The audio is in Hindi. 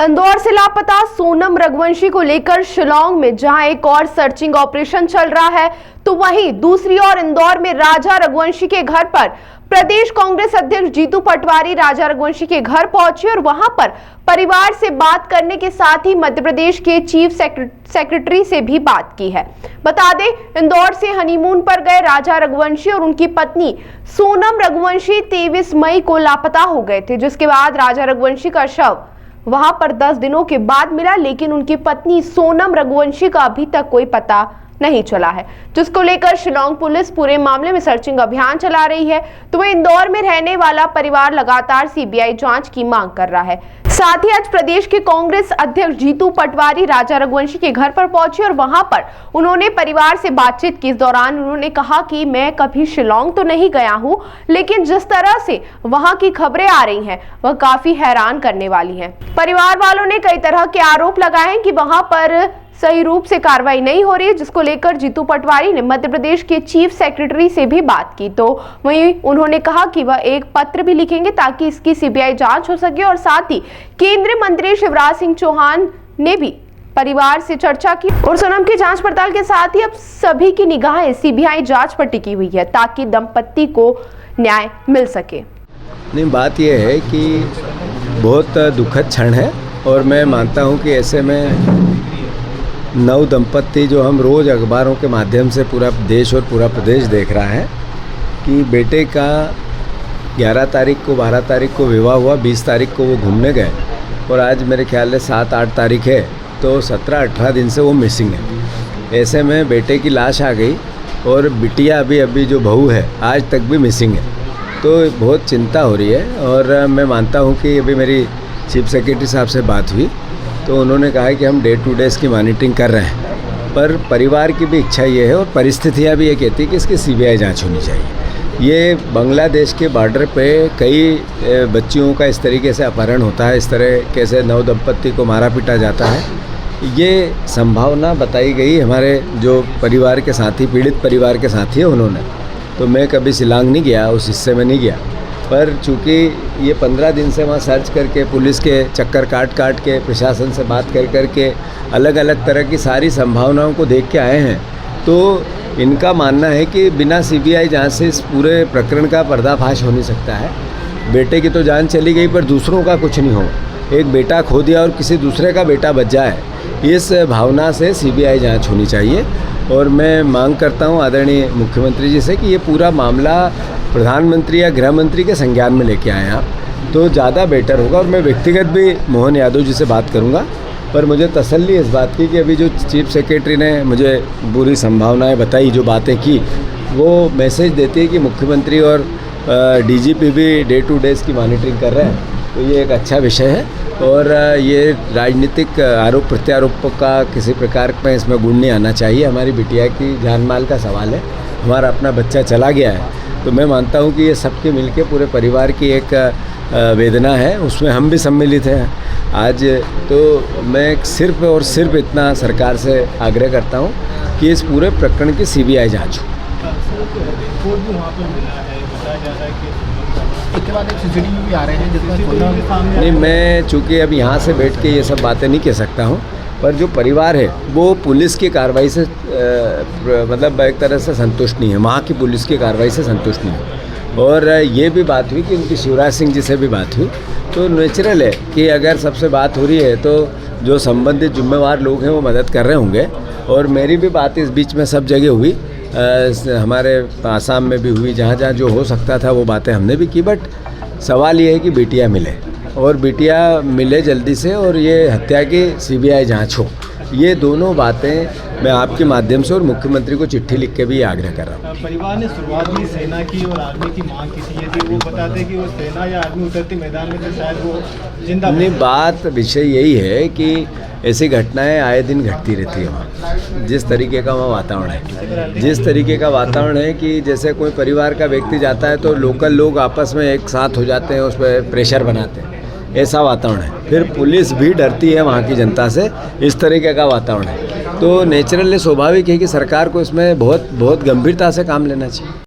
इंदौर से लापता सोनम रघुवंशी को लेकर शिलांग में जहां एक और सर्चिंग ऑपरेशन चल रहा है, तो वहीं दूसरी ओर इंदौर में राजा रघुवंशी के घर पर प्रदेश कांग्रेस अध्यक्ष जीतू पटवारी राजा रघुवंशी के घर पहुंचे और वहां पर परिवार से बात करने के साथ ही मध्य प्रदेश के चीफ सेक्रेटरी से भी बात की है। बता दें, इंदौर से हनीमून पर गए राजा रघुवंशी और उनकी पत्नी सोनम रघुवंशी 23 मई को लापता हो गए थे, जिसके बाद राजा रघुवंशी का शव वहां पर 10 दिनों के बाद मिला, लेकिन उनकी पत्नी सोनम रघुवंशी का अभी तक कोई पता नहीं चला है, जिसको लेकर शिलांग पुलिस पूरे मामले में सर्चिंग अभियान चला रही है। तो वह इंदौर में रहने वाला परिवार लगातार सीबीआई जांच की मांग कर रहा है। साथ ही आज प्रदेश के कांग्रेस अध्यक्ष जीतू पटवारी राजा रघुवंशी के घर पर पहुंचे और वहां पर उन्होंने परिवार से बातचीत की। इस दौरान उन्होंने कहा कि मैं कभी शिलांग तो नहीं गया हूं, लेकिन जिस तरह से वहां की खबरें आ रही हैं वह काफी हैरान करने वाली हैं। परिवार वालों ने कई तरह के आरोप लगाए हैं कि वहां पर सही रूप से कार्रवाई नहीं हो रही है, जिसको लेकर जीतू पटवारी ने मध्य प्रदेश के चीफ सेक्रेटरी से भी बात की। तो वहीं उन्होंने कहा कि वह एक पत्र भी लिखेंगे ताकि इसकी सीबीआई जांच हो सके, और साथ ही केंद्रीय मंत्री शिवराज सिंह चौहान ने भी परिवार से चर्चा की और सोनम की जांच पड़ताल के साथ ही अब सभी की निगाहें सीबीआई जांच पर टिकी हुई है ताकि दंपत्ति को न्याय मिल सके। नहीं, बात यह है कि बहुत दुखद क्षण है और मैं मानता हूँ कि ऐसे में नव दंपत्ति जो हम रोज़ अखबारों के माध्यम से पूरा देश और पूरा प्रदेश देख रहा है कि बेटे का 11 तारीख को 12 तारीख को विवाह हुआ, 20 तारीख को वो घूमने गए और आज मेरे ख्याल से 7-8 तारीख है, तो 17-18 दिन से वो मिसिंग है। ऐसे में बेटे की लाश आ गई और बिटिया अभी जो बहू है आज तक भी मिसिंग है, तो बहुत चिंता हो रही है। और मैं मानता हूँ कि अभी मेरी चीफ सेक्रेटरी साहब से बात हुई तो उन्होंने कहा है कि हम डे टू डे इसकी मॉनिटरिंग कर रहे हैं, पर परिवार की भी इच्छा ये है और परिस्थितियाँ भी ये कहती है कि इसकी सीबीआई जांच होनी चाहिए। ये बांग्लादेश के बॉर्डर पे कई बच्चियों का इस तरीके से अपहरण होता है, इस तरह कैसे नव दंपत्ति को मारा पीटा जाता है, ये संभावना बताई गई हमारे जो परिवार के साथी, पीड़ित परिवार के साथी है उन्होंने। तो मैं कभी शिलांग नहीं गया, उस हिस्से में नहीं गया, पर चूँकि ये 15 दिन से वहाँ सर्च करके पुलिस के चक्कर काट के प्रशासन से बात कर के अलग अलग तरह की सारी संभावनाओं को देख के आए हैं, तो इनका मानना है कि बिना सीबीआई जांच से इस पूरे प्रकरण का पर्दाफाश हो नहीं सकता है। बेटे की तो जान चली गई पर दूसरों का कुछ नहीं हो, एक बेटा खो दिया और किसी दूसरे का बेटा बच जाए, इस भावना से सीबीआई जांच होनी चाहिए। और मैं मांग करता हूं आदरणीय मुख्यमंत्री जी से कि ये पूरा मामला प्रधानमंत्री या गृह मंत्री के संज्ञान में लेके आएँ आप, तो ज़्यादा बेटर होगा। और मैं व्यक्तिगत भी मोहन यादव जी से बात करूँगा, पर मुझे तसल्ली इस बात की कि अभी जो चीफ सेक्रेटरी ने मुझे पूरी संभावनाएं बताई, जो बातें की, वो मैसेज देती है कि मुख्यमंत्री और डीजीपी भी डे टू डे इसकी मॉनिटरिंग कर रहे हैं, तो ये एक अच्छा विषय है। और ये राजनीतिक आरोप प्रत्यारोपों का किसी प्रकार में इसमें गुण नहीं आना चाहिए। हमारी बिटिया की जान माल का सवाल है, हमारा अपना बच्चा चला गया है, तो मैं मानता हूँ कि ये सबके मिलके पूरे परिवार की एक वेदना है, उसमें हम भी सम्मिलित हैं आज। तो मैं सिर्फ और सिर्फ इतना सरकार से आग्रह करता हूँ कि इस पूरे प्रकरण की सीबीआई जांच हो। इसके बाद एक सीसीटीवी भी आ रहे हैं जिसमें नहीं, मैं चूँकि अब यहाँ से बैठ के ये सब बातें नहीं कह सकता हूँ, पर जो परिवार है वो पुलिस की कार्रवाई से मतलब एक तरह से संतुष्ट नहीं है, वहाँ की पुलिस की कार्रवाई से संतुष्ट नहीं है। और ये भी बात हुई कि उनकी शिवराज सिंह जी से भी बात हुई, तो नेचुरल है कि अगर सबसे बात हो रही है तो जो संबंधित जिम्मेवार लोग हैं वो मदद कर रहे होंगे। और मेरी भी बात इस बीच में सब जगह हुई, हमारे आसाम में भी हुई, जहाँ जहाँ जो हो सकता था वो बातें हमने भी की। बट सवाल ये है कि बिटिया मिले और बिटिया मिले जल्दी से, और ये हत्या की सीबीआई जांच हो। ये दोनों बातें मैं आपके माध्यम से और मुख्यमंत्री को चिट्ठी लिख के भी आग्रह कर रहा हूँ। परिवार ने शुरुआत में सेना की और आर्मी की मांग की थी, यदि वो बताते कि वो सेना या आर्मी उतरती मैदान में तो शायद वो जिंदा। नहीं, बात विषय यही है कि ऐसी घटनाएं आए दिन घटती रहती है वहाँ। जिस तरीके का वहाँ वातावरण है, जिस तरीके का वातावरण है कि जैसे कोई परिवार का व्यक्ति जाता है तो लोकल लोग आपस में एक साथ हो जाते हैं, उस पर प्रेशर बनाते हैं, ऐसा वातावरण है। फिर पुलिस भी डरती है वहाँ की जनता से, इस तरीके का वातावरण है। तो नेचुरली स्वाभाविक है कि सरकार को इसमें बहुत गंभीरता से काम लेना चाहिए।